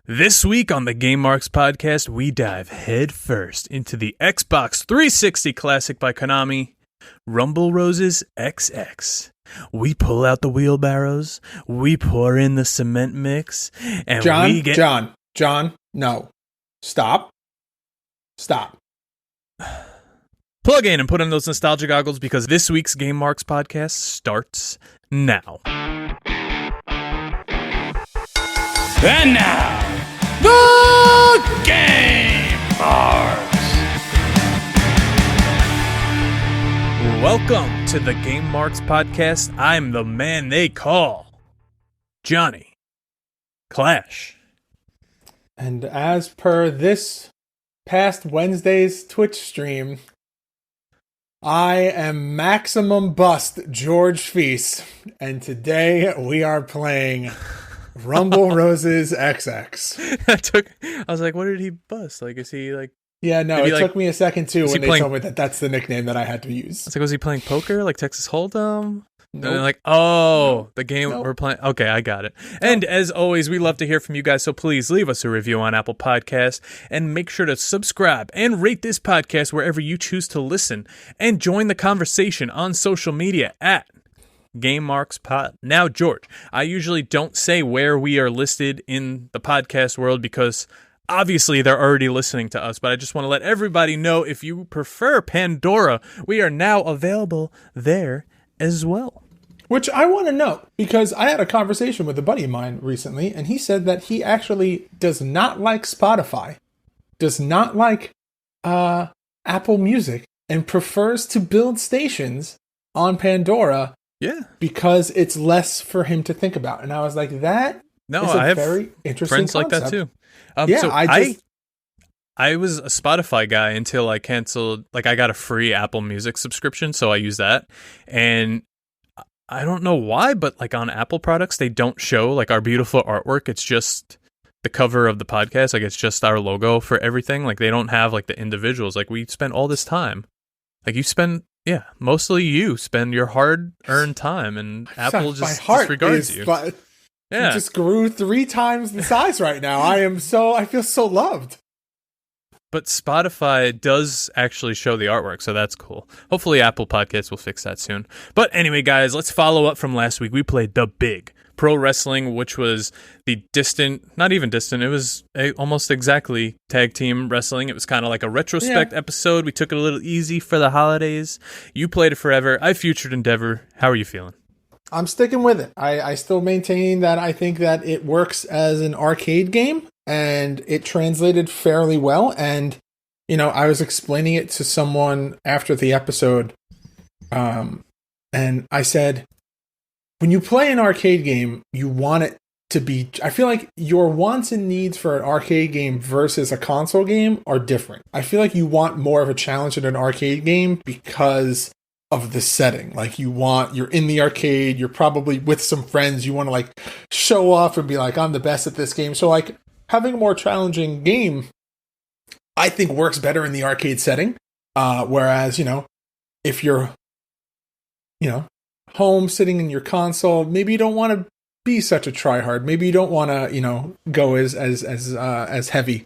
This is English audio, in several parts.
This week on the Game Marks podcast, we dive head first into the Xbox 360 classic by Konami, Rumble Roses XX. We pull out the wheelbarrows, we pour in the cement mix, and John, no. Stop. Plug in and put on those nostalgia goggles because this week's Game Marks podcast starts now. And now, the Game Marks. Welcome to the Game Marks podcast. I'm the man they call Johnny Clash. And as per this past Wednesday's Twitch stream, I am Maximum Bust George Feis, and today we are playing Rumble Roses XX. I was like, what did he bust? Like, is he like... Yeah, no, it took me a second too when they told me that that's the nickname that I had to use. It's like, was he playing poker, like Texas Hold'em? Nope. And they're like, the game we're playing. Okay, I got it. And as always, we love to hear from you guys, so please leave us a review on Apple Podcasts and make sure to subscribe and rate this podcast wherever you choose to listen, and join the conversation on social media at Game Marks Pod. Now, George, I usually don't say where we are listed in the podcast world because obviously they're already listening to us, but I just want to let everybody know if you prefer Pandora, we are now available there as well. Which I want to know, because I had a conversation with a buddy of mine recently, and he said that he actually does not like Spotify, does not like Apple Music, and prefers to build stations on Pandora. Yeah, because it's less for him to think about. And I was like, I have very interesting friends concept. like that too. I was a Spotify guy until I canceled. Like, I got a free Apple Music subscription, so I use that. And I don't know why, but like on Apple products, they don't show like our beautiful artwork. It's just the cover of the podcast. Like, it's just our logo for everything. Like, they don't have like the individuals. Like, we spent all this time. Like, mostly you spend your hard-earned time, and Apple just disregards you. It just grew 3 times the size right now. I feel so loved. But Spotify does actually show the artwork, so that's cool. Hopefully Apple Podcasts will fix that soon. But anyway, guys, let's follow up from last week. We played The Big Pro Wrestling, which was the not even distant, it was almost exactly tag team wrestling. It was kind of like a retrospect episode. We took it a little easy for the holidays. You played it forever. I featured Endeavor. How are you feeling? I'm sticking with it. I still maintain that I think that it works as an arcade game, and it translated fairly well. And, I was explaining it to someone after the episode, and I said, when you play an arcade game, you want it to be... I feel like your wants and needs for an arcade game versus a console game are different. I feel like you want more of a challenge in an arcade game because of the setting. Like, you're in the arcade, you're probably with some friends, you want to like show off and be like, I'm the best at this game. So like having a more challenging game, I think works better in the arcade setting. Whereas, if you're, home sitting in your console, maybe you don't want to be such a tryhard. Maybe you don't want to, go as heavy.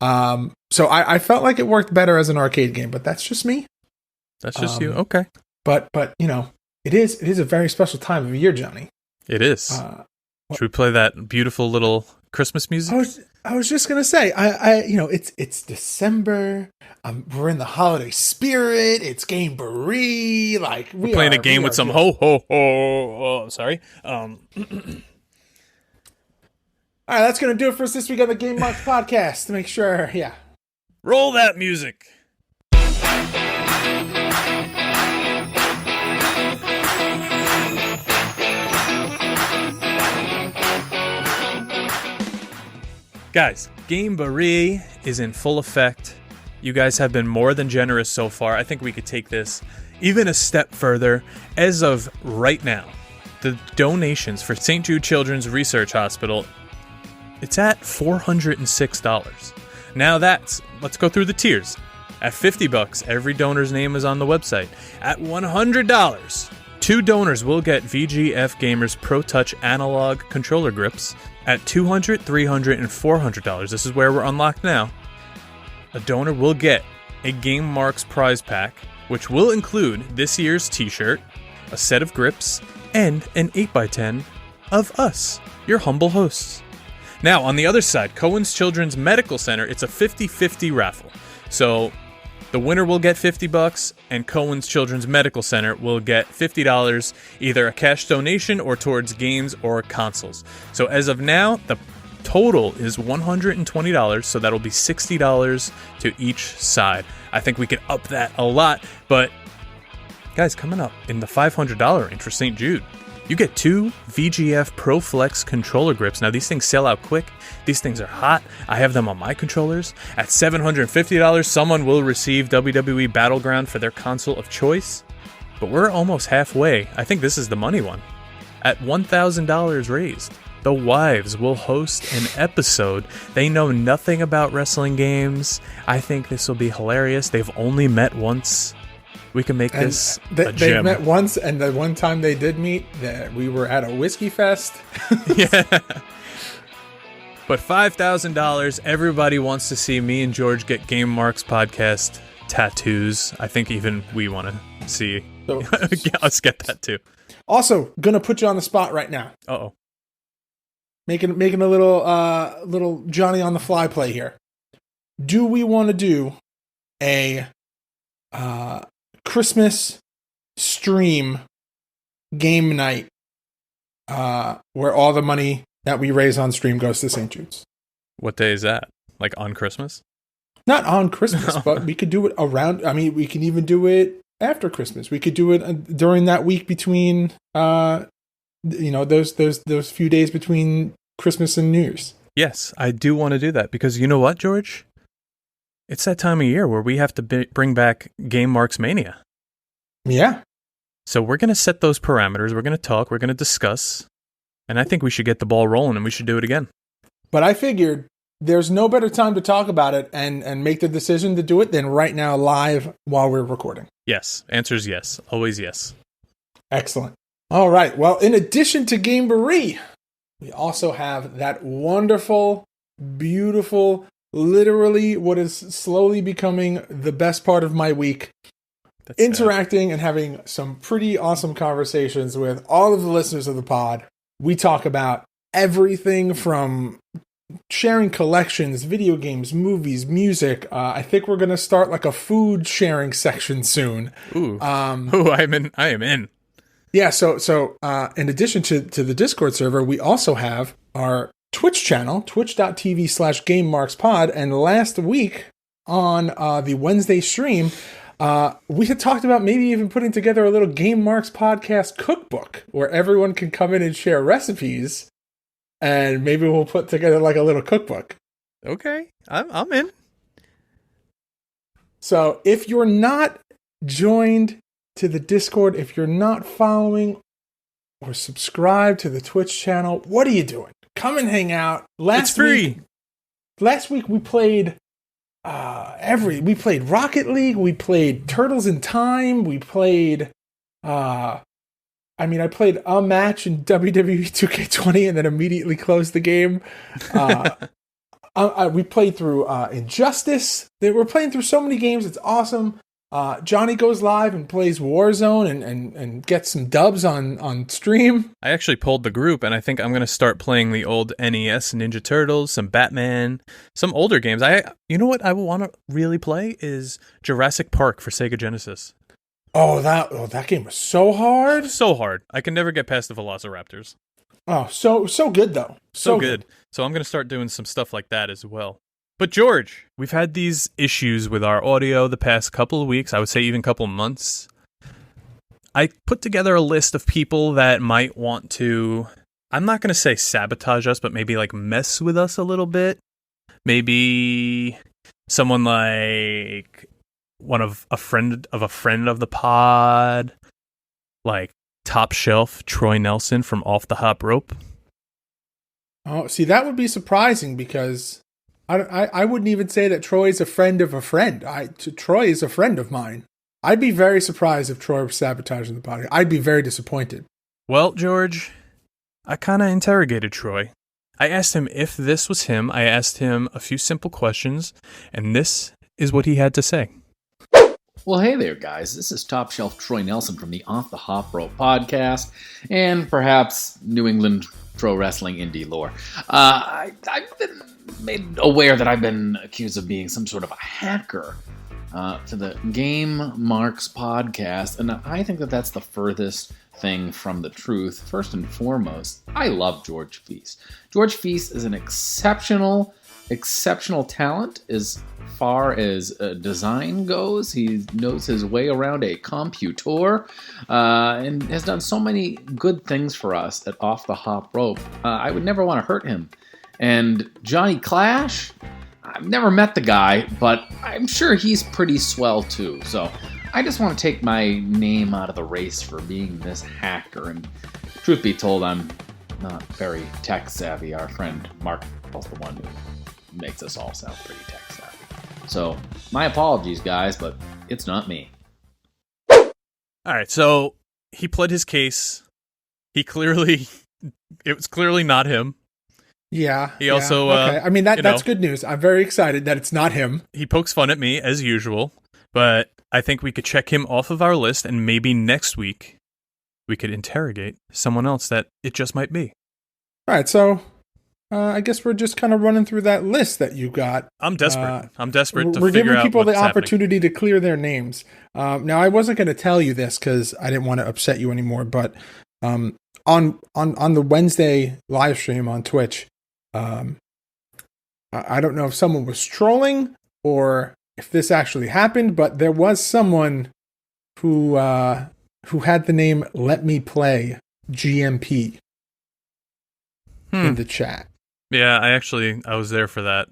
So I felt like it worked better as an arcade game, but that's just me. That's just you. Okay. But it is a very special time of year, Johnny. It is. Should we play that beautiful little Christmas music? I was just gonna say, it's December. We're in the holiday spirit. It's Gameboree. Like, we're playing a game with some ho ho ho. Oh, sorry. All right, that's gonna do it for us this week on the Game Marks podcast. To make sure, roll that music. Guys, Gameboree is in full effect. You guys have been more than generous so far. I think we could take this even a step further. As of right now, the donations for St. Jude Children's Research Hospital, it's at $406. Now let's go through the tiers. At $50, every donor's name is on the website. At $100, 2 donors will get VGF Gamers Pro Touch analog controller grips at $200, $300, and $400. This is where we're unlocked now. A donor will get a Game Marks prize pack, which will include this year's t-shirt, a set of grips, and an 8x10 of us, your humble hosts. Now, on the other side, Cohen's Children's Medical Center, it's a 50-50 raffle. So the winner will get $50, and Cohen's Children's Medical Center will get $50, either a cash donation or towards games or consoles. So as of now, the total is $120, so that'll be $60 to each side. I think we could up that a lot, but guys, coming up in the $500 range for St. Jude, you get 2 VGF Pro Flex controller grips. Now, these things sell out quick. These things are hot. I have them on my controllers. At $750, someone will receive WWE Battleground for their console of choice. But we're almost halfway. I think this is the money one. At $1,000 raised, the wives will host an episode. They know nothing about wrestling games. I think this will be hilarious. They've only met once. We can make this a gym. They met once, and the one time they did meet, we were at a whiskey fest. Yeah. But $5,000, everybody wants to see me and George get Game Marks podcast tattoos. I think even we want to see. So, let's get that too. Also, gonna put you on the spot right now. Uh-oh. Making a little Johnny on the fly play here. Do we want to do a Christmas stream game night where all the money that we raise on stream goes to St. Jude's? What day is that? Like on Christmas? Not on Christmas, but we could do it around. I mean, we can even do it after Christmas. We could do it during that week between, those few days between Christmas and New Year's. Yes, I do want to do that because you know what, George? It's that time of year where we have to bring back Game Marks Mania. Yeah. So we're going to set those parameters. We're going to talk. We're going to discuss. And I think we should get the ball rolling and we should do it again. But I figured there's no better time to talk about it and make the decision to do it than right now live while we're recording. Yes. Answer is yes. Always yes. Excellent. All right. Well, in addition to Gameboree, we also have that wonderful, beautiful, literally what is slowly becoming the best part of my week. That's interacting sad. And having some pretty awesome conversations with all of the listeners of the pod. We talk about everything from sharing collections, video games, movies, music. I think we're going to start like a food sharing section soon. Ooh. I am in. Yeah. So in addition to the Discord server, we also have our Twitch channel, twitch.tv/GameMarksPod. And last week on the Wednesday stream, we had talked about maybe even putting together a little Game Marks podcast cookbook where everyone can come in and share recipes, and maybe we'll put together like a little cookbook. Okay, I'm in. So if you're not joined to the Discord, if you're not following or subscribed to the Twitch channel, what are you doing? Come and hang out. It's free. Last week we played we played Rocket League, we played Turtles in Time, we played I played a match in WWE 2K20 and then immediately closed the game. We played through Injustice. We're playing through so many games, it's awesome. Johnny goes live and plays Warzone and gets some dubs on stream. I actually pulled the group, and I think I'm going to start playing the old NES Ninja Turtles, some Batman, some older games. You know what I want to really play is Jurassic Park for Sega Genesis. Oh, that game was so hard. So hard. I can never get past the Velociraptors. Oh, so good though. So good. So I'm going to start doing some stuff like that as well. But George, we've had these issues with our audio the past couple of weeks, I would say even couple of months. I put together a list of people that might want to, I'm not going to say sabotage us, but maybe like mess with us a little bit. Maybe someone like a friend of the pod, like Top Shelf Troy Nelson from Off the Hop Rope. Oh, see, that would be surprising because I wouldn't even say that Troy's a friend of a friend. Troy is a friend of mine. I'd be very surprised if Troy was sabotaging the podcast. I'd be very disappointed. Well, George, I kind of interrogated Troy. I asked him if this was him. I asked him a few simple questions, and this is what he had to say. Well, hey there, guys. This is Top Shelf Troy Nelson from the Off the Hop Rope podcast, and perhaps New England Pro Wrestling Indie lore. I've been made aware that I've been accused of being some sort of a hacker to the Game Marks podcast, and I think that that's the furthest thing from the truth. First and foremost, I love George Feis. George Feis is an exceptional talent as far as design goes. He knows his way around a computer and has done so many good things for us at Off the Hop Rope. I would never want to hurt him. And Johnny Clash, I've never met the guy, but I'm sure he's pretty swell too. So I just want to take my name out of the race for being this hacker. And truth be told, I'm not very tech savvy. Our friend Mark is the one who makes us all sound pretty tech savvy. So my apologies, guys, but it's not me. All right, so he pled his case. It was clearly not him. Yeah. He also, okay. I mean, that's good news. I'm very excited that it's not him. He pokes fun at me as usual, but I think we could check him off of our list, and maybe next week we could interrogate someone else that it just might be. All right, so I guess we're just kind of running through that list that you got. I'm desperate. I'm desperate to figure out We're giving people the what's opportunity to clear their names. Now, I wasn't going to tell you this because I didn't want to upset you anymore, but on the Wednesday live stream on Twitch, I don't know if someone was trolling or if this actually happened, but there was someone who had the name Let Me Play GMP in the chat. Yeah, I was there for that.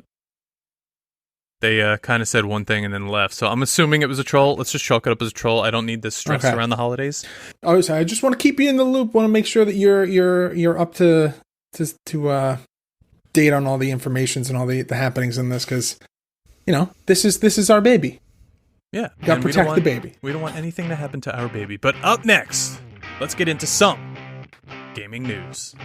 They kind of said one thing and then left, so I'm assuming it was a troll. Let's just chalk it up as a troll. I don't need this stress around the holidays. Oh, so I just want to keep you in the loop. Want to make sure that you're up to date on all the informations and all the happenings in this, because this is our baby. Yeah, got to protect the baby. We don't want anything to happen to our baby. But up next, let's get into some gaming news.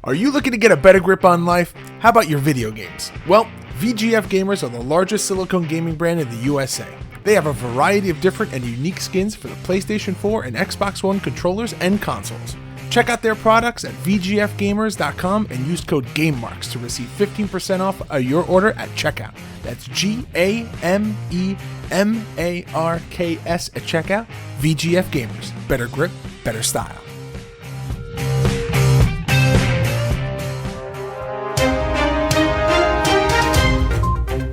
Are you looking to get a better grip on life? How about your video games? Well, VGF Gamers are the largest silicone gaming brand in the USA. They have a variety of different and unique skins for the PlayStation 4 and Xbox One controllers and consoles. Check out their products at vgfgamers.com and use code GameMarks to receive 15% off your order at checkout. That's GAMEMARKS at checkout. VGF Gamers. Better grip, better style.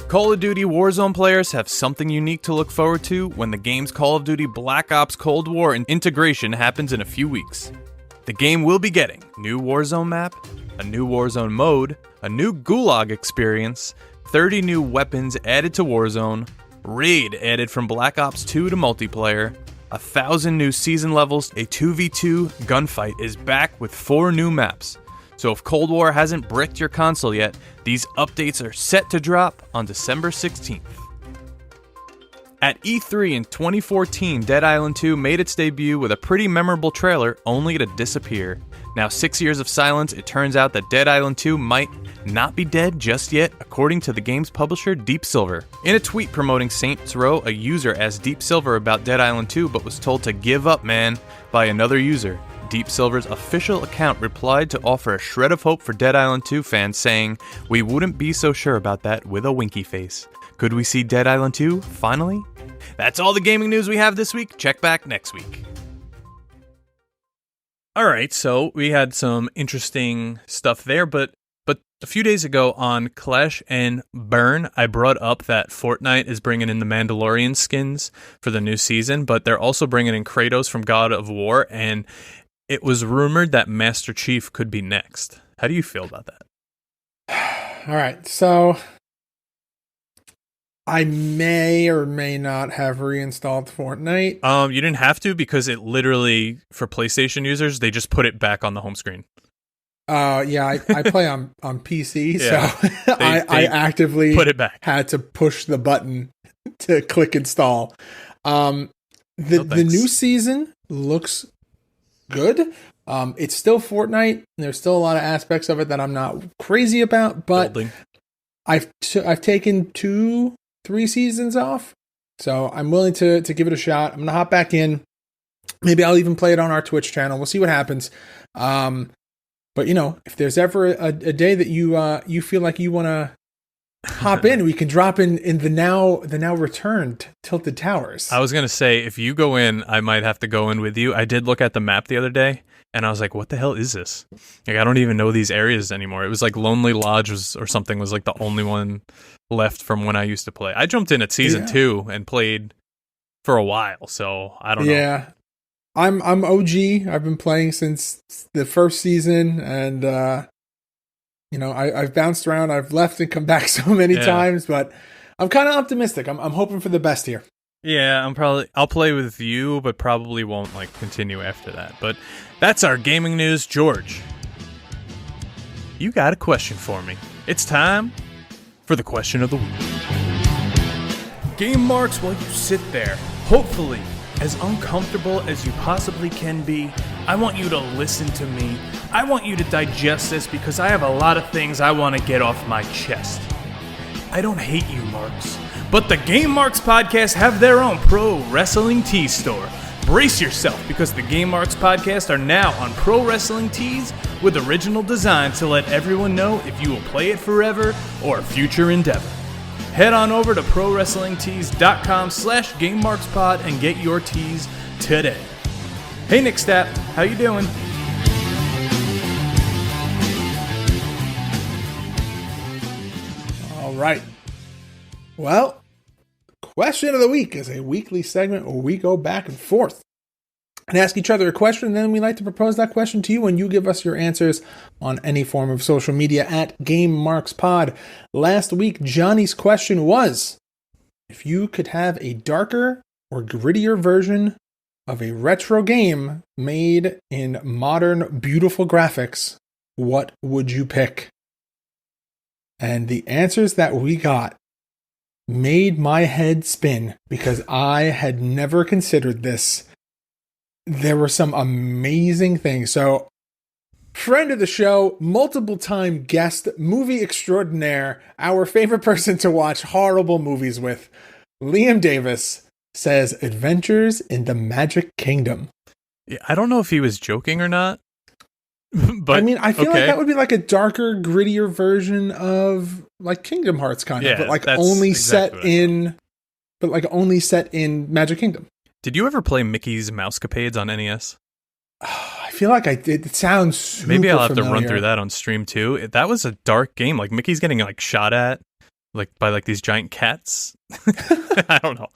Call of Duty Warzone players have something unique to look forward to when the game's Call of Duty Black Ops Cold War and integration happens in a few weeks. The game will be getting new Warzone map, a new Warzone mode, a new Gulag experience, 30 new weapons added to Warzone, raid added from Black Ops 2 to multiplayer, 1,000 new season levels, a 2v2 gunfight is back with 4 new maps. So if Cold War hasn't bricked your console yet, these updates are set to drop on December 16th. At E3 in 2014, Dead Island 2 made its debut with a pretty memorable trailer, only to disappear. Now 6 years of silence, it turns out that Dead Island 2 might not be dead just yet, according to the game's publisher, Deep Silver. In a tweet promoting Saints Row, a user asked Deep Silver about Dead Island 2, but was told to give up, man, by another user. Deep Silver's official account replied to offer a shred of hope for Dead Island 2 fans, saying, "We wouldn't be so sure about that," with a winky face. Could we see Dead Island 2, finally? That's all the gaming news we have this week. Check back next week. Alright, so we had some interesting stuff there, but a few days ago on Clash and Burn, I brought up that Fortnite is bringing in the Mandalorian skins for the new season, but they're also bringing in Kratos from God of War, and it was rumored that Master Chief could be next. How do you feel about that? All right, so I may or may not have reinstalled Fortnite. You didn't have to, because it literally, for PlayStation users, they just put it back on the home screen. Yeah, I play on PC, yeah, so I actively put it back. had to push the button to click install. The new season looks good. It's still Fortnite. There's still a lot of aspects of it that I'm not crazy about, but I've taken 2-3 seasons off, so I'm willing to give it a shot. I'm gonna hop back in. Maybe I'll even play it on our Twitch channel. We'll see what happens. But if there's ever a day that you feel like you want to hop in, we can drop in the now returned Tilted Towers. I was gonna say, if you go in, I might have to go in with you. I did look at the map the other day, and I was like, "What the hell is this? Like, I don't even know these areas anymore." It was like Lonely Lodge or something was like the only one left from when I used to play. I jumped in at season 2 and played for a while, so I don't know. Yeah. I'm OG. I've been playing since the first season, and I've bounced around. I've left and come back so many times, but I'm kind of optimistic. I'm hoping for the best here. Yeah, I'll play with you, but probably won't continue after that. But that's our gaming news. George, you got a question for me. It's time for the question of the week. Game marks while you sit there, hopefully as uncomfortable as you possibly can be. I want you to listen to me. I want you to digest this because I have a lot of things I want to get off my chest. I don't hate you, Marks, but the Game Marks podcast have their own pro wrestling tee store. Brace yourself because the Game Marks podcast are now on Pro Wrestling Tees with original design to let everyone know if you will play it forever or a future endeavor. Head on over to prowrestlingtees.com/GameMarksPod and get your tees today. Hey Nick Stapp, how you doing? All right. Well, question of the week is a weekly segment where we go back and forth and ask each other a question, and then we like to propose that question to you, and you give us your answers on any form of social media at GameMarksPod. Last week, Johnny's question was, if you could have a darker or grittier version of a retro game made in modern, beautiful graphics, what would you pick? And the answers that we got made my head spin because I had never considered this. There were some amazing things. So, friend of the show, multiple time guest, movie extraordinaire, our favorite person to watch horrible movies with, Liam Davis, says Adventures in the Magic Kingdom. Yeah, I don't know if he was joking or not. But I mean, I feel like that would be like a darker, grittier version of like Kingdom Hearts kind of, but like only set in Magic Kingdom. Did you ever play Mickey's Mousecapades on NES? I feel like I did. It sounds super Maybe I'll have familiar. to run through that on stream too. That was a dark game. Like Mickey's getting shot at by these giant cats. I don't know.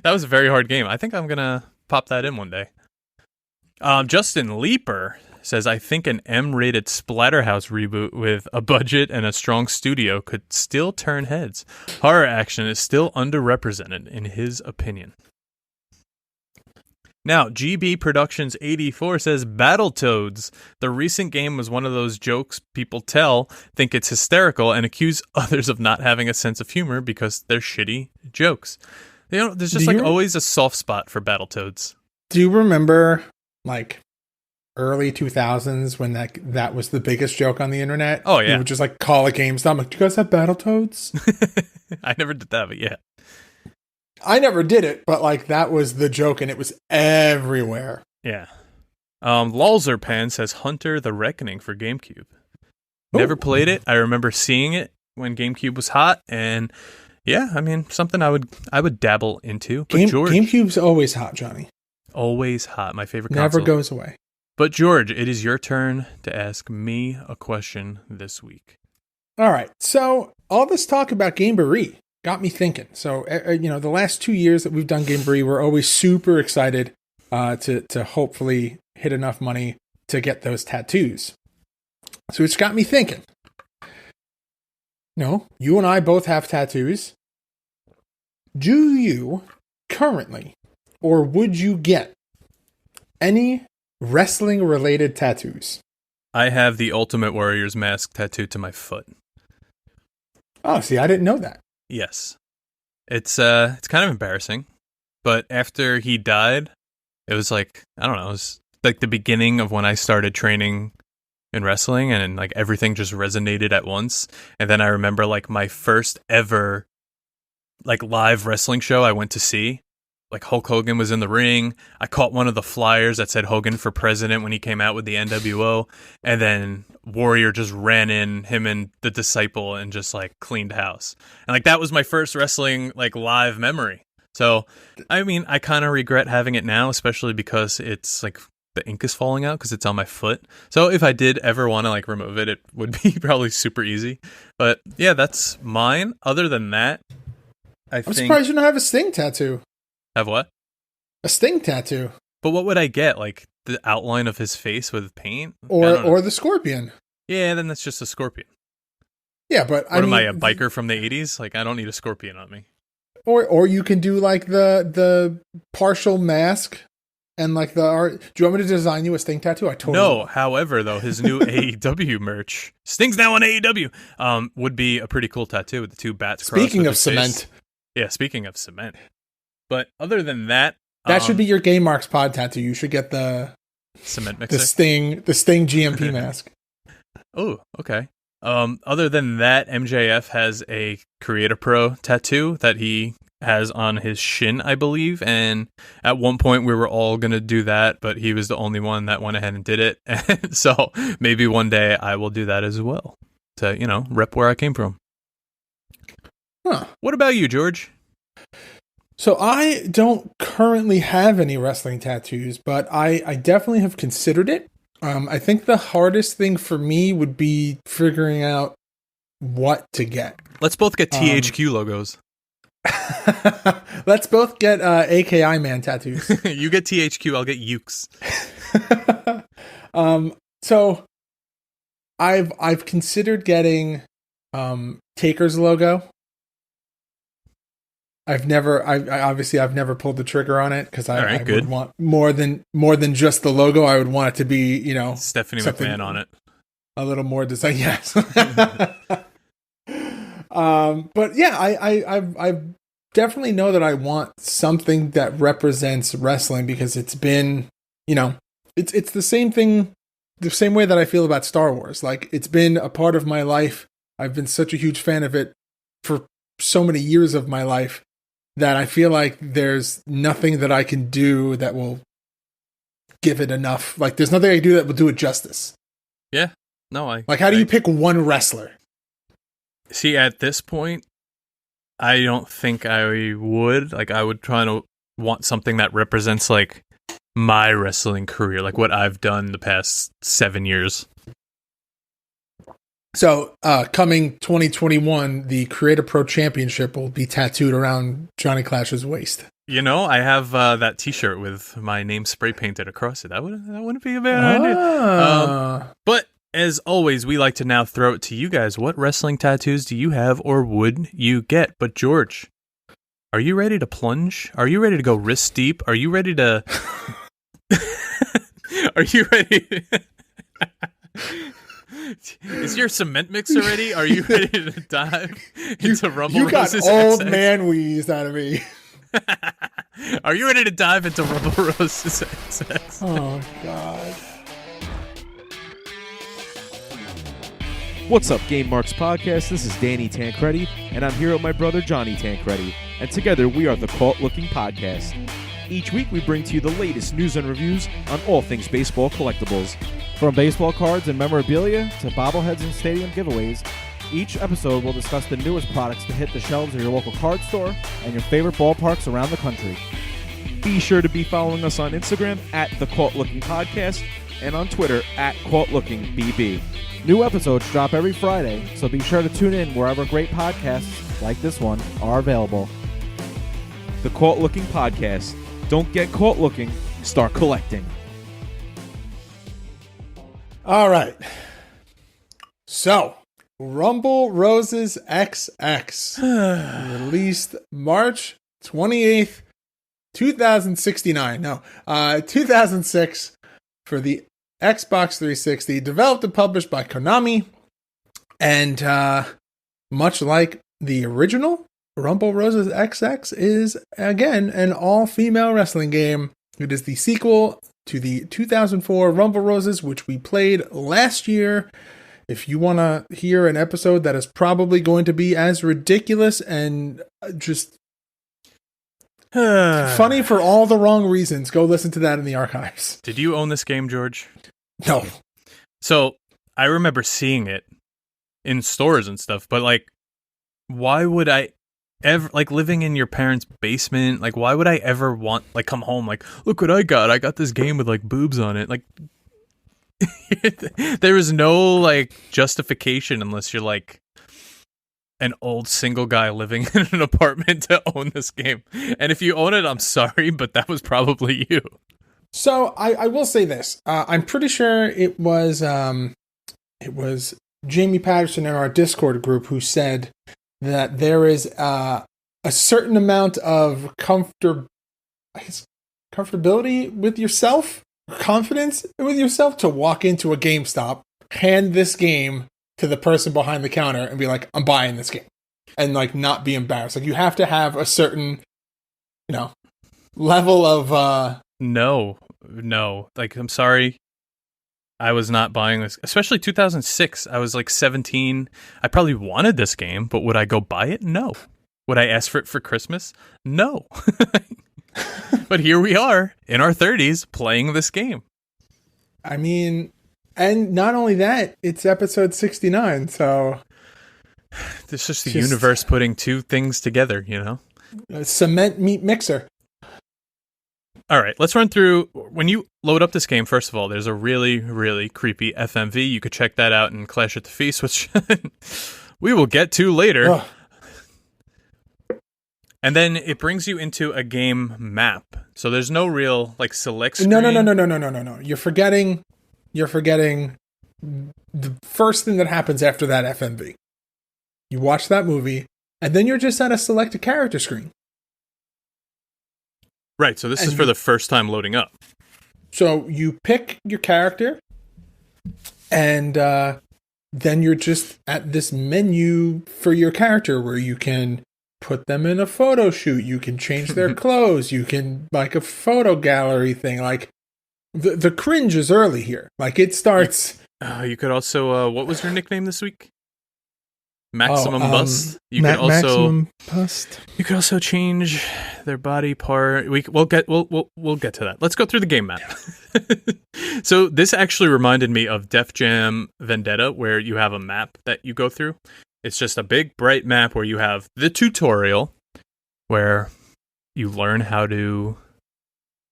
That was a very hard game. I think I'm gonna pop that in one day. Justin Leeper says, I think an M-rated Splatterhouse reboot with a budget and a strong studio could still turn heads. Horror action is still underrepresented, in his opinion. Now, GB Productions 84 says, Battletoads. The recent game was one of those jokes people tell, think it's hysterical, and accuse others of not having a sense of humor because they're shitty jokes. There's just always a soft spot for Battletoads. Do you remember, early 2000s when that was the biggest joke on the internet? Oh, yeah. You would just call a GameStop, do you guys have Battletoads? I never did that, but yeah. I never did it, but that was the joke and it was everywhere. Yeah. Lulzerpan says Hunter the Reckoning for GameCube. Never played it. I remember seeing it when GameCube was hot, and yeah, I mean, something I would dabble into. But GameCube's always hot, Johnny. Always hot. My favorite console. Never goes away. But George, it is your turn to ask me a question this week. All right. So all this talk about Gameboree got me thinking. So, the last 2 years that we've done Gameboree, we're always super excited to hopefully hit enough money to get those tattoos. So it's got me thinking. No, you and I both have tattoos. Do you currently, or would you get any wrestling-related tattoos? I have the Ultimate Warrior's mask tattooed to my foot. Oh, see, I didn't know that. Yes. It's kind of embarrassing, but after he died, it was like, I don't know, it was like the beginning of when I started training in wrestling, and like everything just resonated at once. And then I remember like my first ever like live wrestling show I went to see. Like Hulk Hogan was in the ring. I caught one of the flyers that said Hogan for president when he came out with the NWO. And then Warrior just ran in, him and the Disciple, and just like cleaned house. And like that was my first wrestling like live memory. So, I mean, I kind of regret having it now, especially because it's like the ink is falling out because it's on my foot. So if I did ever want to like remove it, it would be probably super easy. But yeah, that's mine. Other than that, I'm surprised you don't have a Sting tattoo. Have what? A Sting tattoo. But what would I get? Like the outline of his face with paint? Or the Scorpion. Yeah, then that's just a scorpion. Yeah, but what am I, a biker from the 80s? Like, I don't need a scorpion on me. Or you can do like the partial mask and like the art. Do you want me to design you a Sting tattoo? I totally No, however, though, his new AEW merch, Sting's now on AEW, would be a pretty cool tattoo with the two bats. Speaking of cement. Yeah, speaking of cement. But other than that, that should be your Game Marks pod tattoo. You should get the cement mixer, the Sting GMP mask. Oh, okay. Other than that, MJF has a Creator Pro tattoo that he has on his shin, I believe. And at one point, we were all gonna do that, but he was the only one that went ahead and did it. And so maybe one day I will do that as well to rep where I came from. Huh. What about you, George? So I don't currently have any wrestling tattoos, but I definitely have considered it. I think the hardest thing for me would be figuring out what to get. Let's both get THQ logos. Let's both get AKI Man tattoos. You get THQ, I'll get Ukes. So I've considered getting Taker's logo. I've never pulled the trigger on it because I would want more than just the logo. I would want it to be, Stephanie McMahon on it. A little more design, yes. But yeah, I definitely know that I want something that represents wrestling because it's been, it's the same thing, the same way that I feel about Star Wars. Like it's been a part of my life. I've been such a huge fan of it for so many years of my life that I feel like there's nothing that I can do that will give it enough. Like there's nothing I can do that will do it justice. Yeah. No, how do you pick one wrestler? See, at this point, I don't think I would. Like, I would try to want something that represents, like, my wrestling career, like what I've done the past 7 years. So, coming 2021, the Creator Pro Championship will be tattooed around Johnny Clash's waist. I have that T-shirt with my name spray painted across it. That wouldn't be a bad idea. But as always, we like to now throw it to you guys. What wrestling tattoos do you have or would you get? But George, are you ready to plunge? Are you ready to go wrist deep? Are you ready to... Are you ready? Is your cement mixer ready? Are you ready to dive into Rumble Roses? You got old man wheezed out of me. Are you ready to dive into Rumble Roses? Oh, God. What's up, Game Marks Podcast? This is Danny Tancredi, and I'm here with my brother Johnny Tancredi, and together we are the Cult Looking Podcast. Each week we bring to you the latest news and reviews on all things baseball collectibles. From baseball cards and memorabilia to bobbleheads and stadium giveaways, each episode will discuss the newest products to hit the shelves of your local card store and your favorite ballparks around the country. Be sure to be following us on Instagram at the Cult Looking Podcast and on Twitter at CultLookingBB. New episodes drop every Friday, so be sure to tune in wherever great podcasts, like this one, are available. The Cult Looking Podcast. Don't get caught looking, start collecting. All right. So, Rumble Roses XX released March 28th, 2069. No, 2006 for the Xbox 360, developed and published by Konami, and much like the original, Rumble Roses XX is, again, an all-female wrestling game. It is the sequel to the 2004 Rumble Roses, which we played last year. If you want to hear an episode that is probably going to be as ridiculous and just funny for all the wrong reasons, go listen to that in the archives. Did you own this game, George? No. So I remember seeing it in stores and stuff, but like, why would I ever, like, living in your parents' basement, like, why would I ever want, like, come home, like, look what I got this game with, like, boobs on it, like, there is no, like, justification unless you're, like, an old single guy living in an apartment to own this game. And if you own it, I'm sorry, but that was probably you. So I will say this. I'm pretty sure it was Jamie Patterson in our Discord group who said that there is a certain amount of comfortability with yourself, confidence with yourself to walk into a GameStop, hand this game to the person behind the counter and be like, I'm buying this game, and like not be embarrassed. Like, you have to have a certain, level of No. Like, I'm sorry. I was not buying this, especially 2006. I was like 17. I probably wanted this game, but would I go buy it? No. Would I ask for it for Christmas? No. But here we are in our 30s playing this game. I mean, and not only that, it's episode 69, so It's just the universe putting two things together, a cement meat mixer. All right, let's run through. When you load up this game, first of all, there's a really, really creepy FMV. You could check that out in Clash at the Feast, which we will get to later. Ugh. And then it brings you into a game map. So there's no real, like, select screen. No. You're forgetting the first thing that happens after that FMV. You watch that movie, and then you're just at a select a character screen. Right, so this is for the first time loading up. So you pick your character, and then you're just at this menu for your character where you can put them in a photo shoot, you can change their clothes, you can, like, a photo gallery thing. Like, the cringe is early here. Like, it starts... You could also, what was your nickname this week? Maximum Bust. You could also Maximum Bust. You could also change their body part. We'll get to that. Let's go through the game map. So this actually reminded me of Def Jam Vendetta, where you have a map that you go through. It's just a big bright map where you have the tutorial, where you learn how to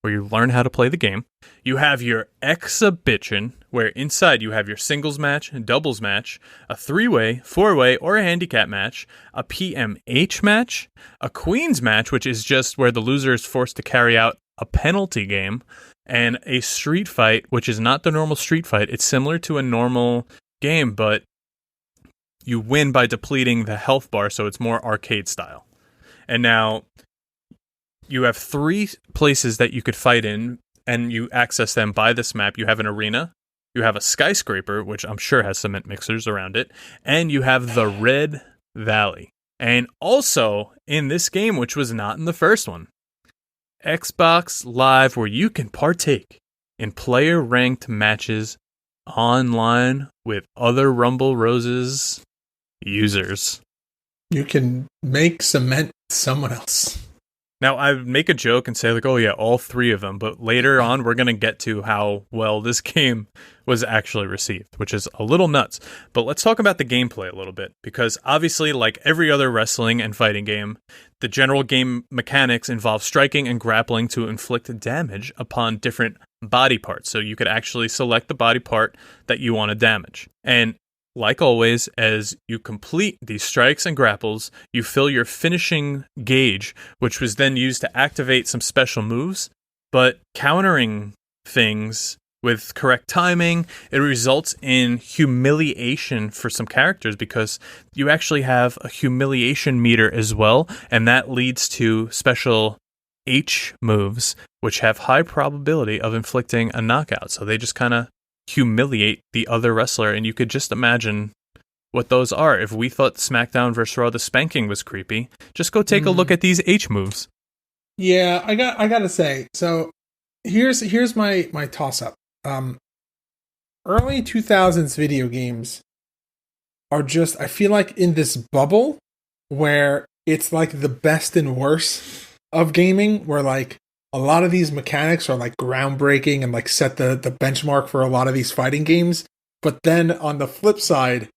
play the game. You have your exhibition, where inside you have your singles match, doubles match, a 3-way, 4-way, or a handicap match, a PMH match, a Queens match, which is just where the loser is forced to carry out a penalty game, and a street fight, which is not the normal street fight. It's similar to a normal game, but you win by depleting the health bar, so it's more arcade style. And now you have 3 places that you could fight in, and you access them by this map. You have an arena, you have a skyscraper, which I'm sure has cement mixers around it, and you have the Red Valley. And also, in this game, which was not in the first one, Xbox Live, where you can partake in player-ranked matches online with other Rumble Roses users. You can make cement someone else. Now, I make a joke and say, like, oh yeah, all 3 of them, but later on, we're going to get to how well this game was actually received, which is a little nuts. But let's talk about the gameplay a little bit, because obviously, like every other wrestling and fighting game, the general game mechanics involve striking and grappling to inflict damage upon different body parts. So you could actually select the body part that you want to damage. And like always, as you complete these strikes and grapples, you fill your finishing gauge, which was then used to activate some special moves. But countering things with correct timing, it results in humiliation for some characters, because you actually have a humiliation meter as well, and that leads to special H moves, which have high probability of inflicting a knockout. So they just kind of humiliate the other wrestler, and you could just imagine what those are. If we thought SmackDown vs. Raw, the spanking was creepy, just go take a look at these H moves. Yeah, I gotta say. So here's my toss up. Early 2000s video games are just, I feel like, in this bubble where it's like the best and worst of gaming, where like a lot of these mechanics are like groundbreaking and like set the benchmark for a lot of these fighting games. But then on the flip side,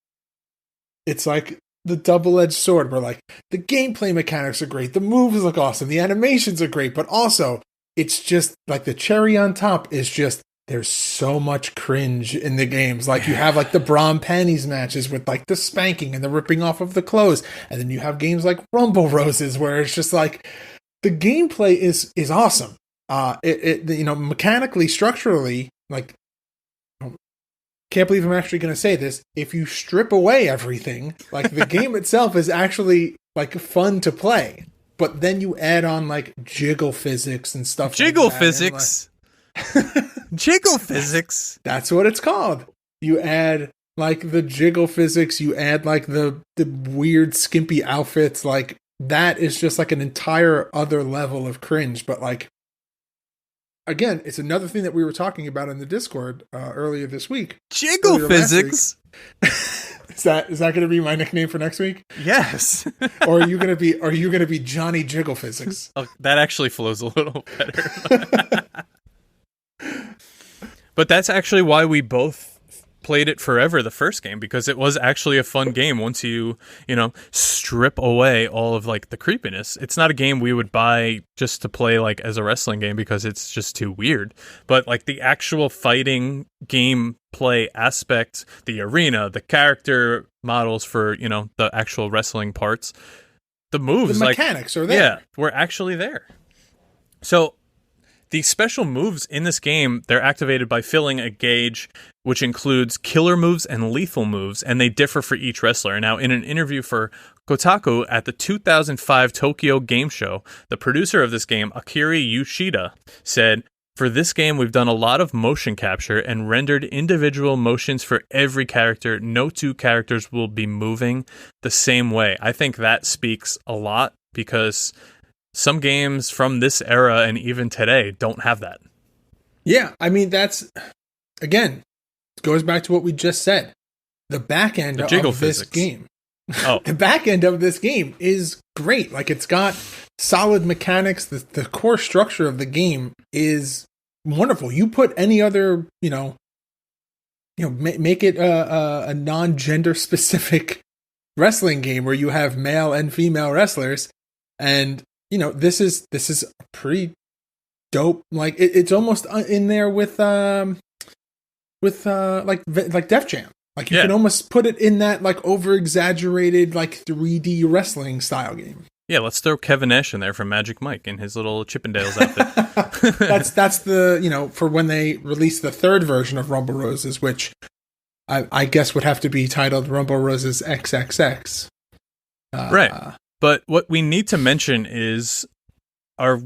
it's like the double-edged sword where like the gameplay mechanics are great, the moves look awesome, the animations are great, but also it's just like the cherry on top is just there's so much cringe in the games. Like you have like the bra and panties matches with like the spanking and the ripping off of the clothes. And then you have games like Rumble Roses where it's just like the gameplay is awesome. Mechanically, structurally, like, can't believe I'm actually going to say this. If you strip away everything, like the game itself is actually like fun to play. But then you add on like jiggle physics and stuff. Jiggle like that, physics. Jiggle physics. That's what it's called. You add like the jiggle physics, you add like the weird skimpy outfits, like that is just like an entire other level of cringe. But like, again, it's another thing that we were talking about in the Discord earlier this week. Jiggle physics. Is that going to be my nickname for next week? Yes. Or are you going to be Johnny Jiggle Physics? Oh, that actually flows a little better. But that's actually why we both played it forever, the first game, because it was actually a fun game once you strip away all of like the creepiness. It's not a game we would buy just to play like as a wrestling game because it's just too weird. But like the actual fighting game play aspect, the arena, the character models for, the actual wrestling parts, the moves, the mechanics are there. Yeah, were actually there. So the special moves in this game, they're activated by filling a gauge, which includes killer moves and lethal moves, and they differ for each wrestler. Now, in an interview for Kotaku at the 2005 Tokyo Game Show, the producer of this game, Akira Yoshida, said, "For this game, we've done a lot of motion capture and rendered individual motions for every character. No two characters will be moving the same way." I think that speaks a lot because some games from this era and even today don't have that. Yeah, I mean, that's, again, it goes back to what we just said. The back end of this game. Oh. The back end of this game is great. Like, it's got solid mechanics. The core structure of the game is wonderful. You put any other, make it a non-gender specific wrestling game where you have male and female wrestlers, and this is a pretty dope. Like it's almost in there with like Def Jam. Like you can almost put it in that like over exaggerated like 3D wrestling style game. Yeah, let's throw Kevin Nash in there from Magic Mike in his little Chippendales outfit. that's the for when they release the third version of Rumble Roses, which I guess would have to be titled Rumble Roses XXX. Right. But what we need to mention is our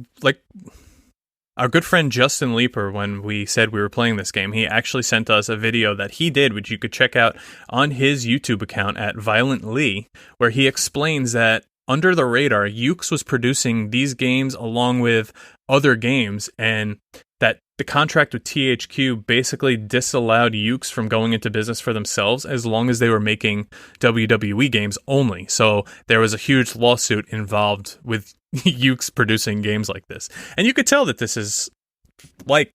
good friend Justin Leeper, when we said we were playing this game, he actually sent us a video that he did, which you could check out on his YouTube account at Violent Lee, where he explains that under the radar, Yuke's was producing these games along with other games, and that the contract with THQ basically disallowed Yuke's from going into business for themselves as long as they were making WWE games only. So there was a huge lawsuit involved with Yuke's producing games like this. And you could tell that this is like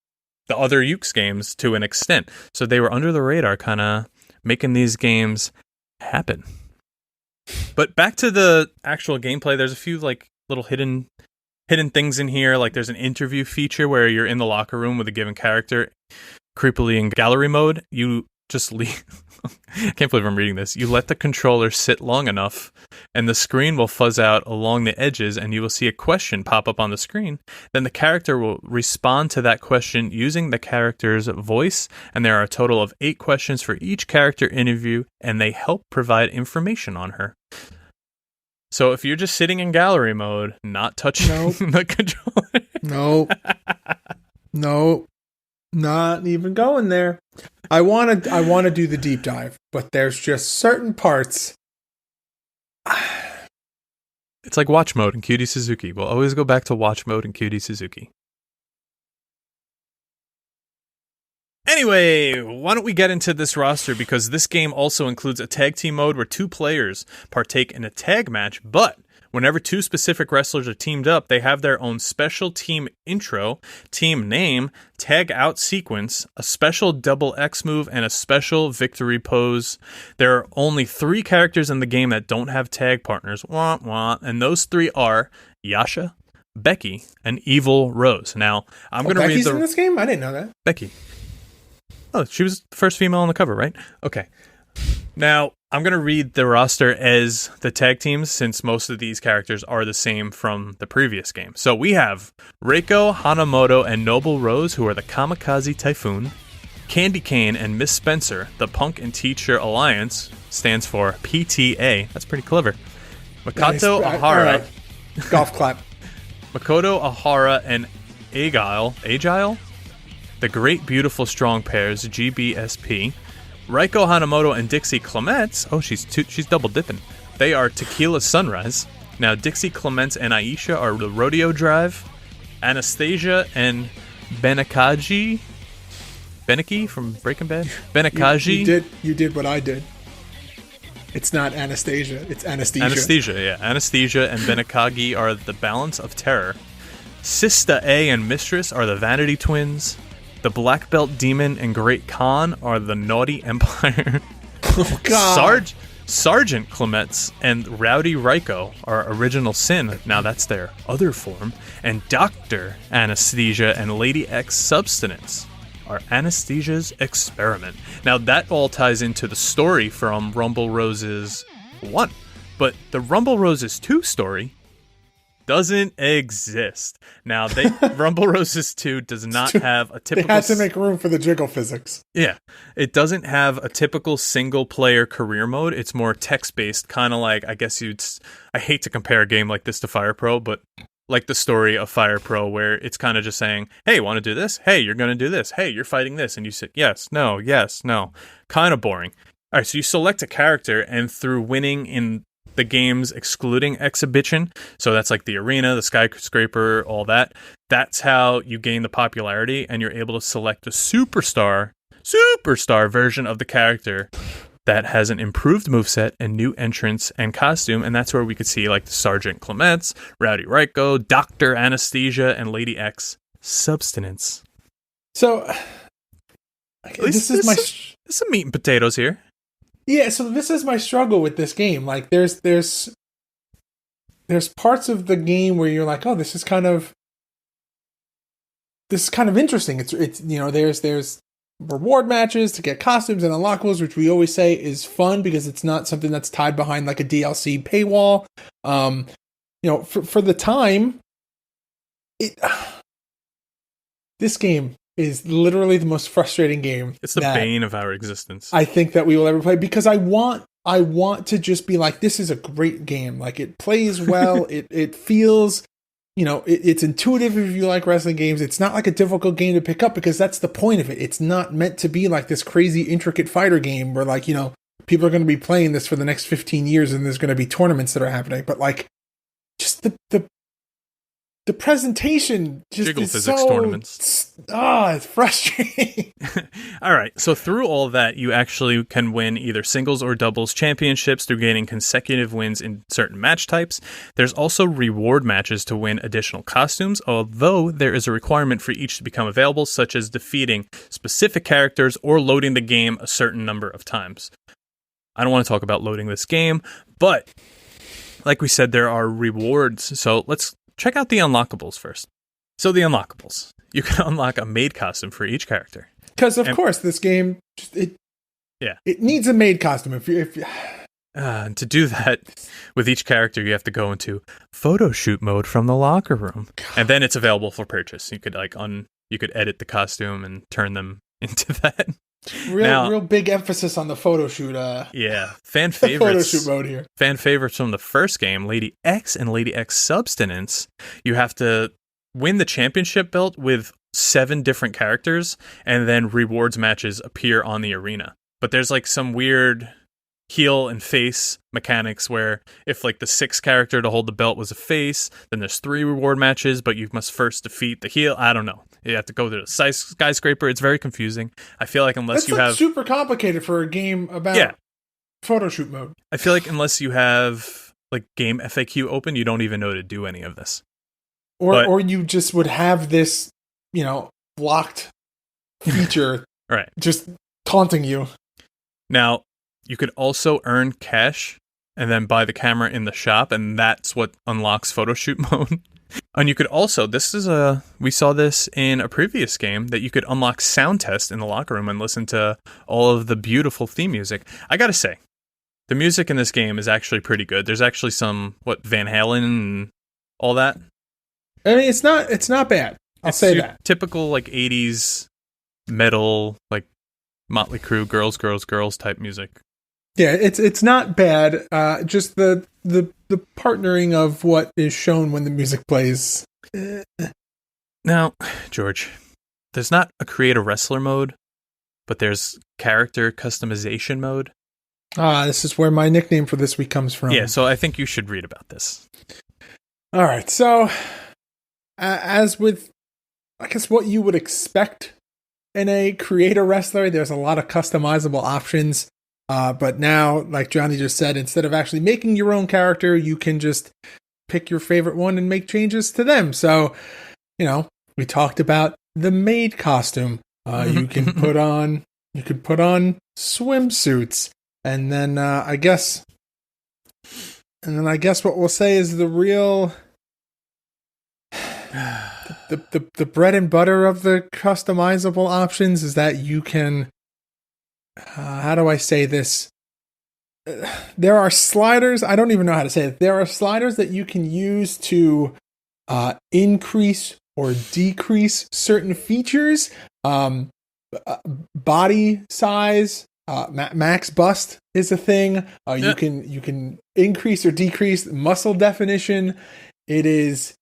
the other Yuke's games to an extent. So they were under the radar, kind of making these games happen. But back to the actual gameplay, there's a few like little hidden things in here. Like there's an interview feature where you're in the locker room with a given character, creepily in gallery mode. You just leave. I can't believe I'm reading this. You let the controller sit long enough and the screen will fuzz out along the edges and you will see a question pop up on the screen. Then the character will respond to that question using the character's voice, and there are a total of 8 questions for each character interview, and they help provide information on her. So if you're just sitting in gallery mode, not touching the controller. No, not even going there. I want to do the deep dive, but there's just certain parts. It's like watch mode in Cutie Suzuki. We'll always go back to watch mode in Cutie Suzuki. Anyway, why don't we get into this roster, because this game also includes a tag team mode where 2 players partake in a tag match, but whenever 2 specific wrestlers are teamed up, they have their own special team intro, team name, tag out sequence, a special double X move, and a special victory pose. There are only 3 characters in the game that don't have tag partners, wah, wah, and those 3 are Yasha, Becky, and Evil Rose. Now, I'm going to read Becky's in this game? I didn't know that. Becky. Oh, she was the first female on the cover, right? Okay. Now, I'm going to read the roster as the tag teams, since most of these characters are the same from the previous game. So we have Reiko, Hanamoto, and Noble Rose, who are the Kamikaze Typhoon. Candy Cane and Miss Spencer, the Punk and Teacher Alliance, stands for PTA. That's pretty clever. Makoto Ahara. Right. Golf clap. Makoto Ahara and Agile? The Great Beautiful Strong Pairs, GBSP. Reiko Hanamoto and Dixie Clements. Oh, she's double dipping. They are Tequila Sunrise. Now, Dixie Clements and Aisha are the Rodeo Drive. Anastasia and Benakaji from Breaking Bad. Benakaji. You did what I did. It's not Anastasia. It's Anesthesia. Anesthesia, yeah. Anesthesia and Benakagi are the Balance of Terror. Sista A and Mistress are the Vanity Twins. The Black Belt Demon and Great Khan are the Naughty Empire. Oh, God. Sergeant Clements and Rowdy Reiko are Original Sin. Now that's their other form. And Dr. Anesthesia and Lady X Substance are Anesthesia's Experiment. Now that all ties into the story from Rumble Roses 1. But the Rumble Roses 2 story doesn't exist. Now, Rumble Roses 2 does not have a typical... They had to make room for the jiggle physics. Yeah. It doesn't have a typical single-player career mode. It's more text-based, kind of like, I guess I hate to compare a game like this to Fire Pro, but like the story of Fire Pro, where it's kind of just saying, hey, want to do this? Hey, you're going to do this. Hey, you're fighting this. And you say, yes, no. Kind of boring. All right, so you select a character, and through winning in the games excluding exhibition, so that's like the arena, the skyscraper, all that, that's how you gain the popularity, and you're able to select a superstar version of the character that has an improved moveset and new entrance and costume, and that's where we could see like the Sergeant Clements, Rowdy Reiko, Dr. Anesthesia, and Lady X Substance. So there's some meat and potatoes here. Yeah, so this is my struggle with this game. Like, there's parts of the game where you're like, oh, this is kind of interesting. It's there's reward matches to get costumes and unlockables, which we always say is fun because it's not something that's tied behind like a DLC paywall. For the time, this game is literally the most frustrating game. It's the bane of our existence. I think that we will ever play, because I want to just be like, this is a great game. Like, it plays well. it feels, it's intuitive if you like wrestling games. It's not like a difficult game to pick up, because that's the point of it. It's not meant to be like this crazy intricate fighter game where like, people are going to be playing this for the next 15 years and there's going to be tournaments that are happening. But like, just the presentation just Jiggle is physics so, tournaments. It's frustrating. All right. So through all of that, you actually can win either singles or doubles championships through gaining consecutive wins in certain match types. There's also reward matches to win additional costumes, although there is a requirement for each to become available, such as defeating specific characters or loading the game a certain number of times. I don't want to talk about loading this game, but like we said, there are rewards. So let's check out the unlockables first. So the unlockables. You can unlock a maid costume for each character. Because, of course, this game, it needs a maid costume. And to do that, with each character, you have to go into photo shoot mode from the locker room. And then it's available for purchase. You could you could edit the costume and turn them into that. Real big emphasis on the photo shoot. Fan favorites. Photo shoot mode here. Fan favorites from the first game, Lady X and Lady X Substance. You have to win the championship belt with 7 different characters, and then rewards matches appear on the arena. But there's like some weird heel and face mechanics where if like the 6th character to hold the belt was a face, then there's 3 reward matches, but you must first defeat the heel. I don't know. You have to go to the skyscraper. It's very confusing. I feel like unless you have super complicated for a game about photo shoot mode. I feel like unless you have like game FAQ open, you don't even know to do any of this. Or you just would have this, locked feature right, just taunting you. Now, you could also earn cash and then buy the camera in the shop, and that's what unlocks photo shoot mode. And you could also, we saw this in a previous game, that you could unlock sound test in the locker room and listen to all of the beautiful theme music. I gotta say, the music in this game is actually pretty good. There's actually some, Van Halen and all that. I mean, it's not bad. I'll say that. Typical, like, 80s metal, like, Motley Crue, girls type music. Yeah, it's not bad. Just the partnering of what is shown when the music plays. Now, George, there's not a create a wrestler mode, but there's character customization mode. This is where my nickname for this week comes from. Yeah, so I think you should read about this. All right, so as with, I guess, what you would expect in a create a wrestler, there's a lot of customizable options. But now, like Johnny just said, instead of actually making your own character, you can just pick your favorite one and make changes to them. So, we talked about the maid costume. You can put on swimsuits, and then I guess what we'll say is the real the bread and butter of the customizable options is that you can. How do I say this? There are sliders. I don't even know how to say it. There are sliders that you can use to increase or decrease certain features. Body size, max bust is a thing. You can increase or decrease muscle definition. It is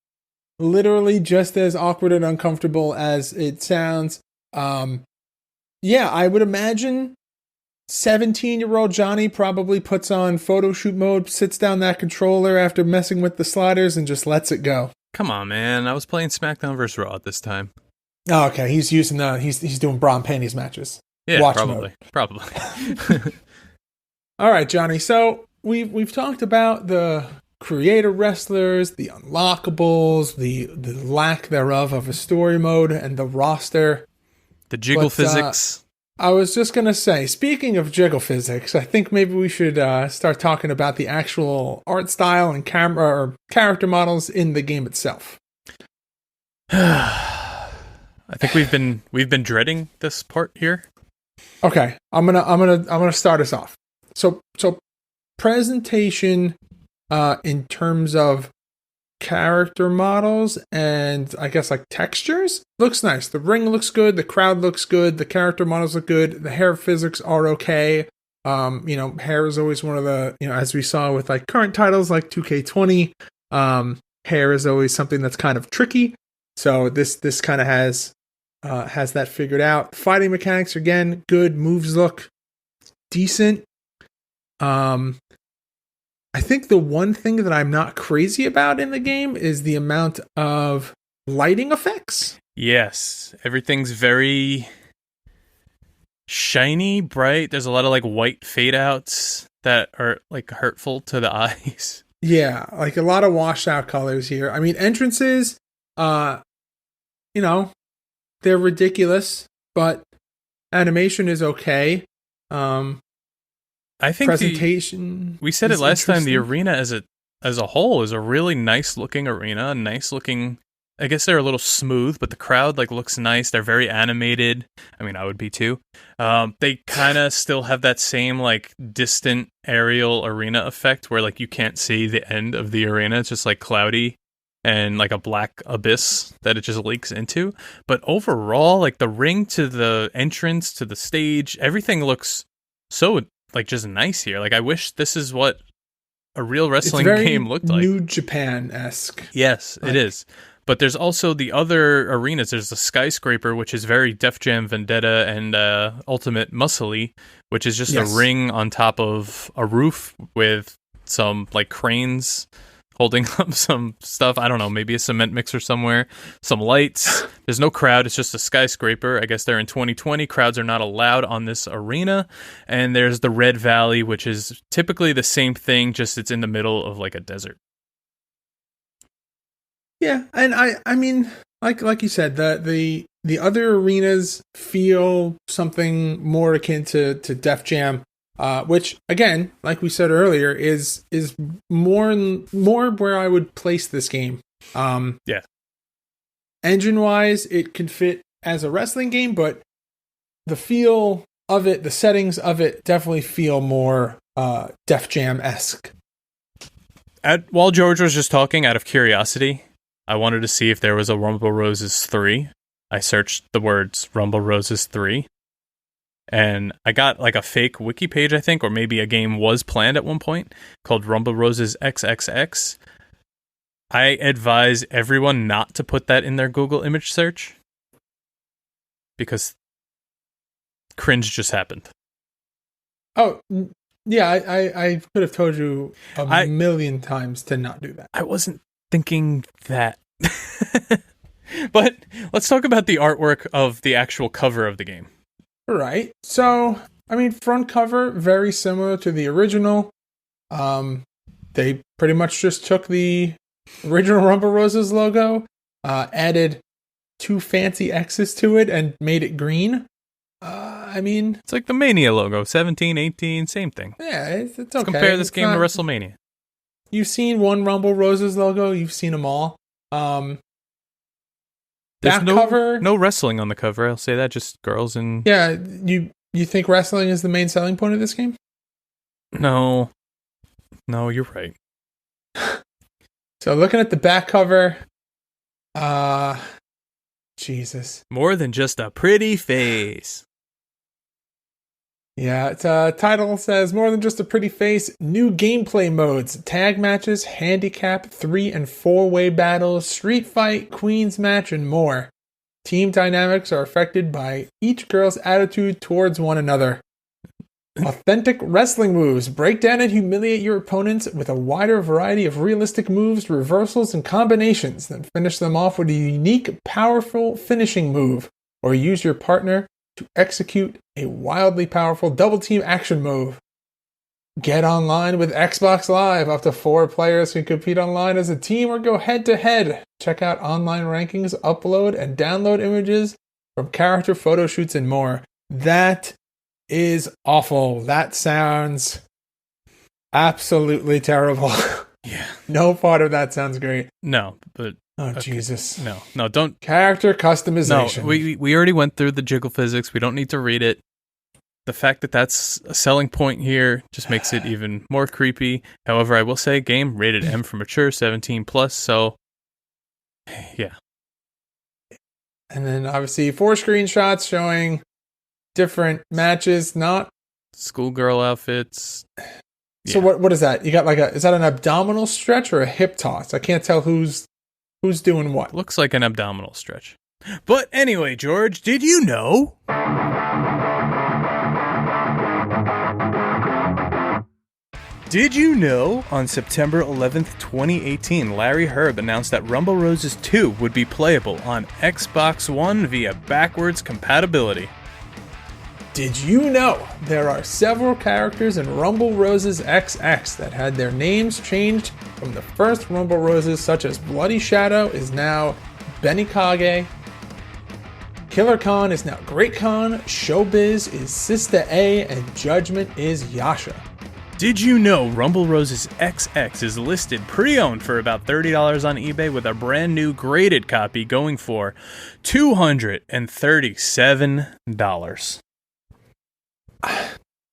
literally just as awkward and uncomfortable as it sounds. I would imagine 17-year-old Johnny probably puts on photo shoot mode, sits down that controller after messing with the sliders, and just lets it go. Come on, man. I was playing SmackDown vs. Raw at this time. Oh, okay. He's using he's doing bra and panties matches. Yeah, Watch probably. All right, Johnny. So we've talked about the creator wrestlers, the unlockables, the lack thereof of a story mode, and the roster. The jiggle physics. I was just going to say, speaking of jiggle physics, I think maybe we should start talking about the actual art style and camera or character models in the game itself. I think we've been dreading this part here. Okay, I'm gonna start us off. So presentation in terms of character models and I guess like textures looks nice. The ring looks good, the crowd looks good, the character models look good, the hair physics are okay. Hair is always one of the, as we saw with like current titles like 2K20, hair is always something that's kind of tricky. So this kind of has that figured out. Fighting mechanics again, good. Moves look decent. I think the one thing that I'm not crazy about in the game is the amount of lighting effects. Yes, everything's very shiny, bright. There's a lot of like white fade outs that are like hurtful to the eyes. Yeah, like a lot of washed out colors here. I mean, entrances, they're ridiculous, but animation is okay. I think presentation. We said it last time. The arena as a whole is a really nice looking arena. Nice looking. I guess they're a little smooth, but the crowd like looks nice. They're very animated. I mean, I would be too. They kind of still have that same like distant aerial arena effect where like you can't see the end of the arena. It's just like cloudy and like a black abyss that it just leaks into. But overall, like the ring to the entrance to the stage, everything looks so like just nice here. Like I wish this is what a real wrestling game looked like. New Japan-esque. Yes, it is. But there's also the other arenas. There's the Skyscraper, which is very Def Jam Vendetta and Ultimate Muscly, which is just a ring on top of a roof with some like cranes holding up some stuff. I don't know, maybe a cement mixer somewhere, some lights. There's no crowd. It's just a skyscraper. I guess they're in 2020. Crowds are not allowed on this arena. And there's the Red Valley, which is typically the same thing, just it's in the middle of like a desert. Yeah, and I mean, like you said, the other arenas feel something more akin to Def Jam. Which again, like we said earlier, is more where I would place this game. Yeah. Engine wise, it can fit as a wrestling game, but the feel of it, the settings of it, definitely feel more Def Jam-esque. While George was just talking, out of curiosity, I wanted to see if there was a Rumble Roses 3. I searched the words Rumble Roses 3. And I got like a fake wiki page, I think, or maybe a game was planned at one point called Rumble Roses XXX. I advise everyone not to put that in their Google image search because cringe just happened. Oh, yeah, I could have told you a million times to not do that. I wasn't thinking that. But let's talk about the artwork of the actual cover of the game. Right. So, I mean, front cover, very similar to the original. They pretty much just took the original Rumble Roses logo, added 2 fancy X's to it, and made it green. I mean... It's like the Mania logo, 17, 18, same thing. Yeah, it's okay. Let's compare this game to WrestleMania. You've seen one Rumble Roses logo, you've seen them all. There's no wrestling on the cover. I'll say that, just girls and... Yeah, you think wrestling is the main selling point of this game? No, you're right. So looking at the back cover, Jesus. More than just a pretty face. Yeah, its title says more than just a pretty face, new gameplay modes, tag matches, handicap, 3 and 4-way battles, street fight, queens match, and more. Team dynamics are affected by each girl's attitude towards one another. Authentic wrestling moves, break down and humiliate your opponents with a wider variety of realistic moves, reversals, and combinations, then finish them off with a unique, powerful finishing move, or use your partner to execute a wildly powerful double team action move. Get online with Xbox Live. Up to 4 players can compete online as a team or go head to head. Check out online rankings, upload and download images from character photo shoots and more. That is awful. That sounds absolutely terrible. Yeah. No part of that sounds great. No, but... Oh, okay. Jesus. No, don't... Character customization. No, we already went through the jiggle physics. We don't need to read it. The fact that that's a selling point here just makes it even more creepy. However, I will say, game rated M for mature, 17 plus, so... Yeah. And then, obviously, 4 screenshots showing different matches, not... Schoolgirl outfits. So what is that? You got like is that an abdominal stretch or a hip toss? I can't tell who's doing what. Looks like an abdominal stretch. But anyway, George, did you know? Did you know on September 11th, 2018, Larry Herb announced that Rumble Roses 2 would be playable on Xbox One via backwards compatibility? Did you know there are several characters in Rumble Roses XX that had their names changed from the first Rumble Roses, such as Bloody Shadow is now Benny Kage, Killer Khan is now Great Khan, Showbiz is Sista A, and Judgment is Yasha. Did you know Rumble Roses XX is listed pre-owned for about $30 on eBay with a brand new graded copy going for $237?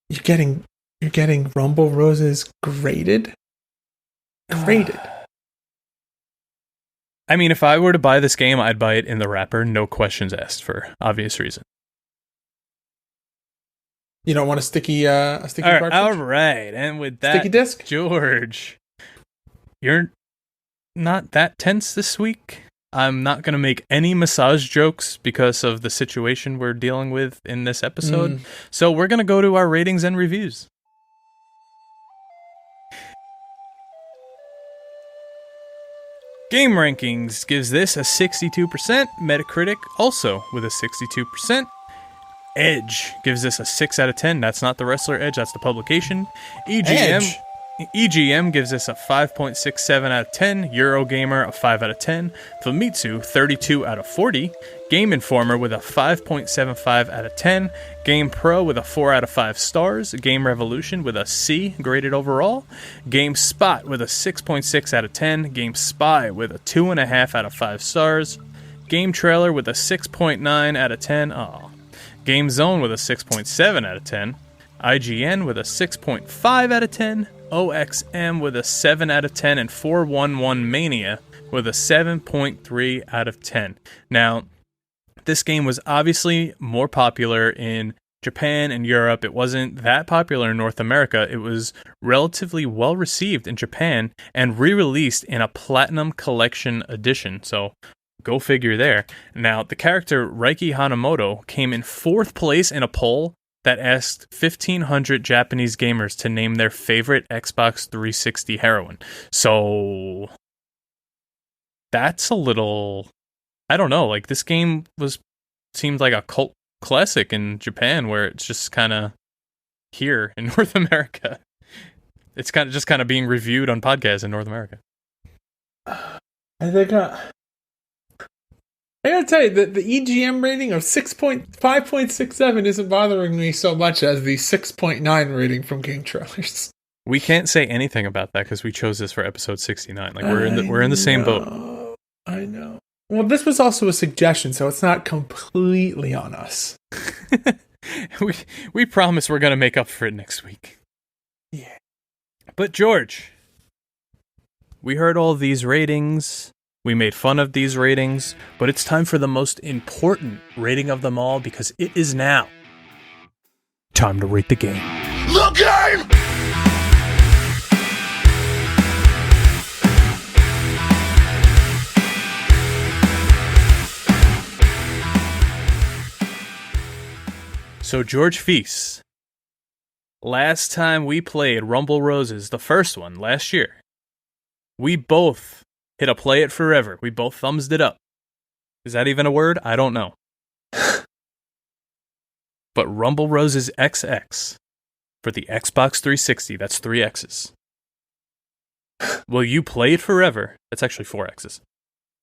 You're getting Rumble Roses graded? Graded. I mean, if I were to buy this game, I'd buy it in the wrapper, no questions asked, for obvious reason. You don't want a sticky cartridge? All right, and with that, sticky disc? George, you're not that tense this week? I'm not going to make any massage jokes because of the situation we're dealing with in this episode. So we're going to go to our ratings and reviews. Game Rankings gives this a 62%. Metacritic also with a 62%. Edge gives this a 6 out of 10. That's not the wrestler Edge, that's the publication. EGM gives this a 5.67 out of 10. Eurogamer a 5 out of 10. Famitsu 32 out of 40. Game Informer with a 5.75 out of 10. Game Pro with a 4 out of 5 stars. Game Revolution with a C graded overall. Game Spot with a 6.6 out of 10. Game Spy with a 2.5 out of 5 stars. Game Trailer with a 6.9 out of 10. Game Zone with a 6.7 out of 10. IGN with a 6.5 out of 10. OXM with a 7 out of 10. And 411 Mania with a 7.3 out of 10. Now, this game was obviously more popular in Japan and Europe. It wasn't that popular in North America. It was relatively well received in Japan and re-released in a Platinum Collection edition. So, go figure there. Now, the character Reiki Hanamoto came in 4th place in a poll that asked 1,500 Japanese gamers to name their favorite Xbox 360 heroine. So, that's a little... I don't know, like, this game seemed like a cult classic in Japan, where it's just kind of here in North America. It's kind of being reviewed on podcasts in North America. I think... I gotta tell you, the EGM rating of 5.67 isn't bothering me so much as the 6.9 rating from Game Trailers. We can't say anything about that because we chose this for episode 69. Like, we're in the same boat. I know. Well, this was also a suggestion, so it's not completely on us. we promise we're gonna make up for it next week. Yeah. But George, we heard all these ratings. We made fun of these ratings, but it's time for the most important rating of them all, because it is now time to rate the game. The game! So, George Feis, last time we played Rumble Roses, the first one, last year, we both hit a play it forever. We both thumbsed it up. Is that even a word? I don't know. But Rumble Roses XX for the Xbox 360, that's 3 X's. Will you play it forever? That's actually 4 X's.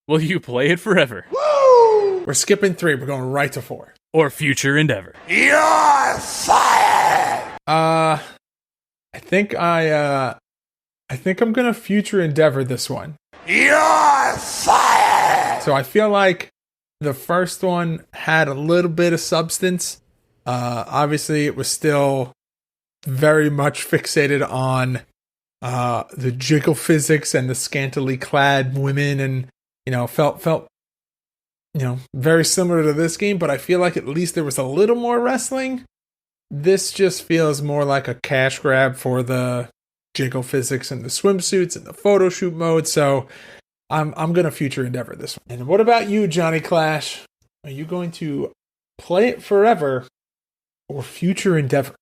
Will you play it forever? Woo! We're skipping 3. We're going right to 4. Or future endeavor? You're fired! I think I'm gonna future endeavor this one. You're fired! So I feel like the first one had a little bit of substance. Obviously, it was still very much fixated on the jiggle physics and the scantily clad women, and felt very similar to this game. But I feel like at least there was a little more wrestling. This just feels more like a cash grab for the jiggle physics and the swimsuits and the photo shoot mode. So I'm going to future endeavor this one. And what about you, Johnny Clash? Are you going to play it forever or future endeavor?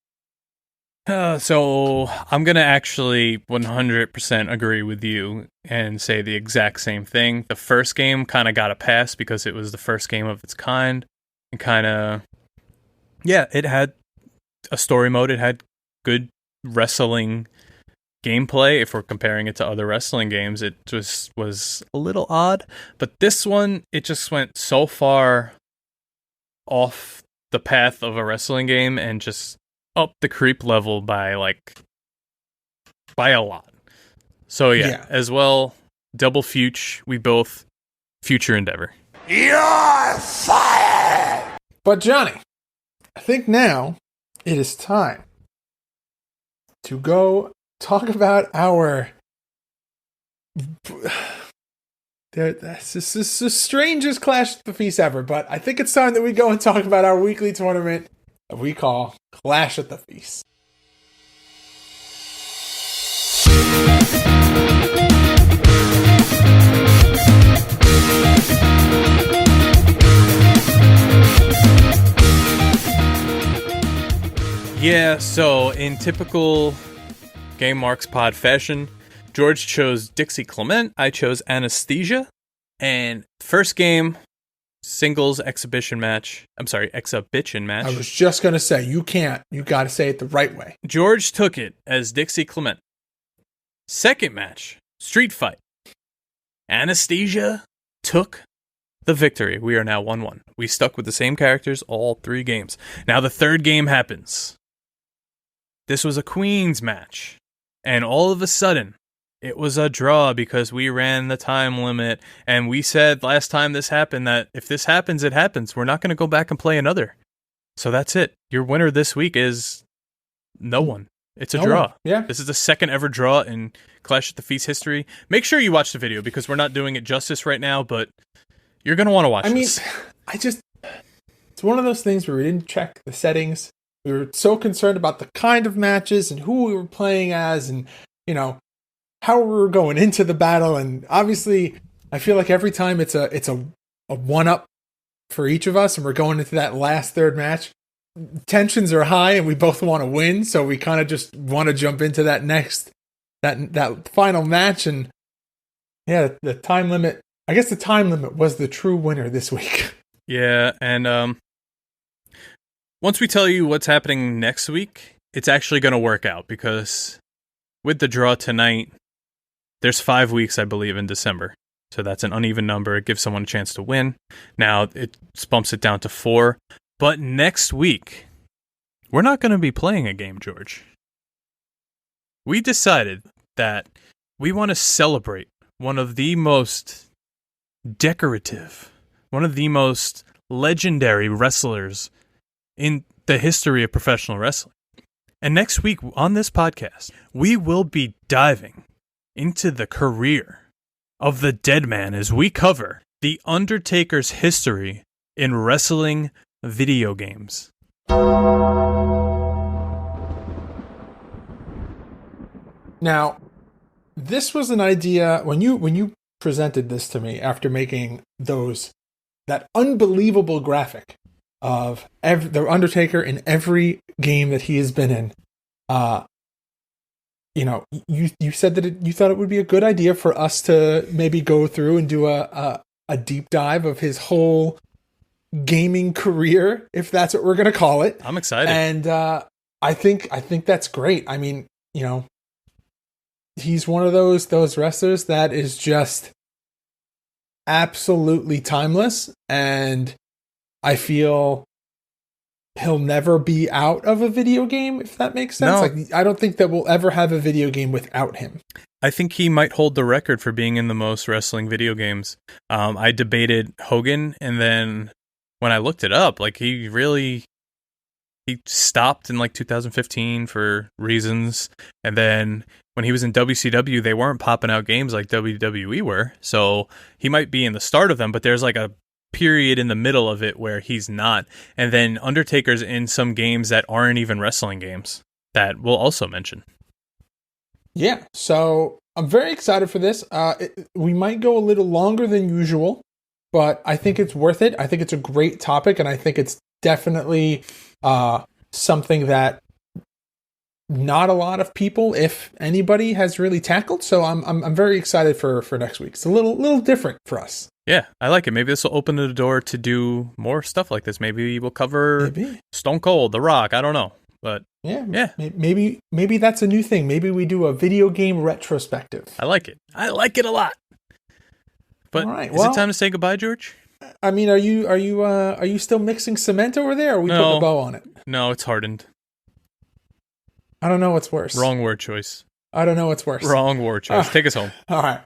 So I'm going to actually 100% agree with you and say the exact same thing. The first game kind of got a pass because it was the first game of its kind. And it had a story mode. It had good wrestling gameplay. If we're comparing it to other wrestling games, it just was a little odd. But this one, it just went so far off the path of a wrestling game and just up the creep level by a lot. So yeah, as well, double future. We both future endeavor. You're fired! But Johnny, I think now it is time to go talk about our... This is the strangest Clash at the Feast ever, but I think it's time that we go and talk about our weekly tournament that we call Clash at the Feast. Yeah, so in typical Game Marks Pod fashion, George chose Dixie Clement, I chose Anesthesia, and first game, singles exhibition match. I was just going to say, you can't. You got to say it the right way. George took it as Dixie Clement. Second match, street fight. Anesthesia took the victory. We are now 1-1. We stuck with the same characters all 3 games. Now the third game happens. This was a Queens match. And all of a sudden, it was a draw because we ran the time limit. And we said last time this happened that if this happens, it happens. We're not going to go back and play another. So that's it. Your winner this week is no one. It's a draw. Yeah. This is the second ever draw in Clash at the Feast history. Make sure you watch the video because we're not doing it justice right now, but you're going to want to watch this. It's one of those things where we didn't check the settings. We were so concerned about the kind of matches and who we were playing as and, how we were going into the battle. And obviously, I feel like every time it's a one-up for each of us and we're going into that last third match, tensions are high and we both want to win. So we kind of just want to jump into that that final match. And yeah, the time limit, I guess the time limit was the true winner this week. Yeah, and once we tell you what's happening next week, it's actually going to work out because with the draw tonight, there's 5 weeks, I believe, in December. So that's an uneven number. It gives someone a chance to win. Now it bumps it down to 4. But next week, we're not going to be playing a game, George. We decided that we want to celebrate one of the most decorative, one of the most legendary wrestlers in the history of professional wrestling. And next week on this podcast, we will be diving into the career of the dead man as we cover The Undertaker's history in wrestling video games. Now, this was an idea when you presented this to me after making that unbelievable graphic of the Undertaker in every game that he has been in. You said that you thought it would be a good idea for us to maybe go through and do a deep dive of his whole gaming career, if that's what we're going to call it. I'm excited. And I think that's great. I mean, he's one of those wrestlers that is just absolutely timeless, and I feel he'll never be out of a video game, if that makes sense. No. Like, I don't think that we'll ever have a video game without him. I think he might hold the record for being in the most wrestling video games. I debated Hogan, and then when I looked it up, like he stopped in like 2015 for reasons, and then when he was in WCW, they weren't popping out games like WWE were, so he might be in the start of them, but there's like a period in the middle of it where he's not, and then Undertaker's in some games that aren't even wrestling games that we'll also mention. Yeah, so I'm very excited for this. We might go a little longer than usual, but I think it's worth it. I think it's a great topic, and I think it's definitely something that not a lot of people, if anybody, has really tackled. So I'm very excited for next week. It's a little different for us. Yeah, I like it. Maybe this will open the door to do more stuff like this. Maybe we'll cover Stone Cold, The Rock. I don't know, but yeah. Maybe that's a new thing. Maybe we do a video game retrospective. I like it. I like it a lot. But is it time to say goodbye, George? I mean, are you still mixing cement over there, or are we putting a bow on it? No, it's hardened. I don't know what's worse. Wrong word choice. I don't know what's worse. Wrong word choice. Take us home. All right.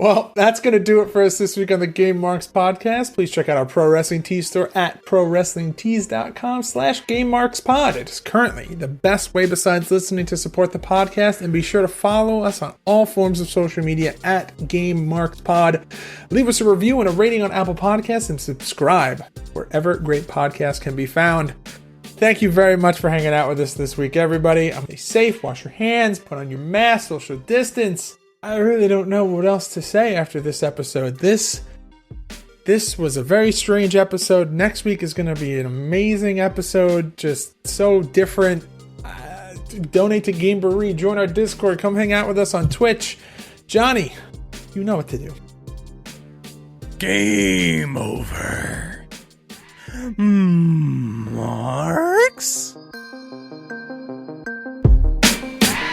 Well, that's going to do it for us this week on the Game Marks podcast. Please check out our Pro Wrestling Tees store at prowrestlingtees.com/GameMarksPod. It is currently the best way besides listening to support the podcast, and be sure to follow us on all forms of social media at GameMarksPod. Leave us a review and a rating on Apple Podcasts, and subscribe wherever great podcasts can be found. Thank you very much for hanging out with us this week, everybody. Stay safe, wash your hands, put on your mask, social distance. I really don't know what else to say after this episode. This This was a very strange episode. Next week is going to be an amazing episode. Just so different. Donate to Gameboree. Join our Discord. Come hang out with us on Twitch. Johnny, you know what to do. Game over. Marks?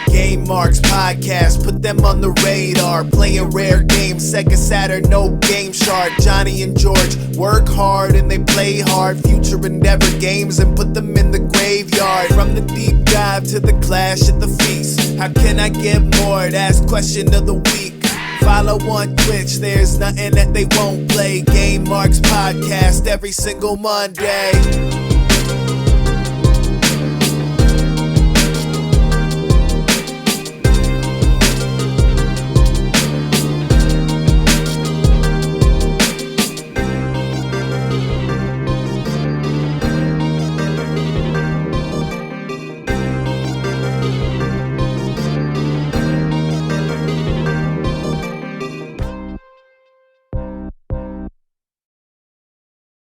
Game Marks Podcast, put them on the radar. Playing rare games, Sega Saturn, no Game Shark. Johnny and George work hard and they play hard. Future endeavor games and put them in the graveyard. From the deep dive to the clash at the feast. How can I get more? That's question of the week. Follow on Twitch, there's nothing that they won't play. Game Marks Podcast every single Monday.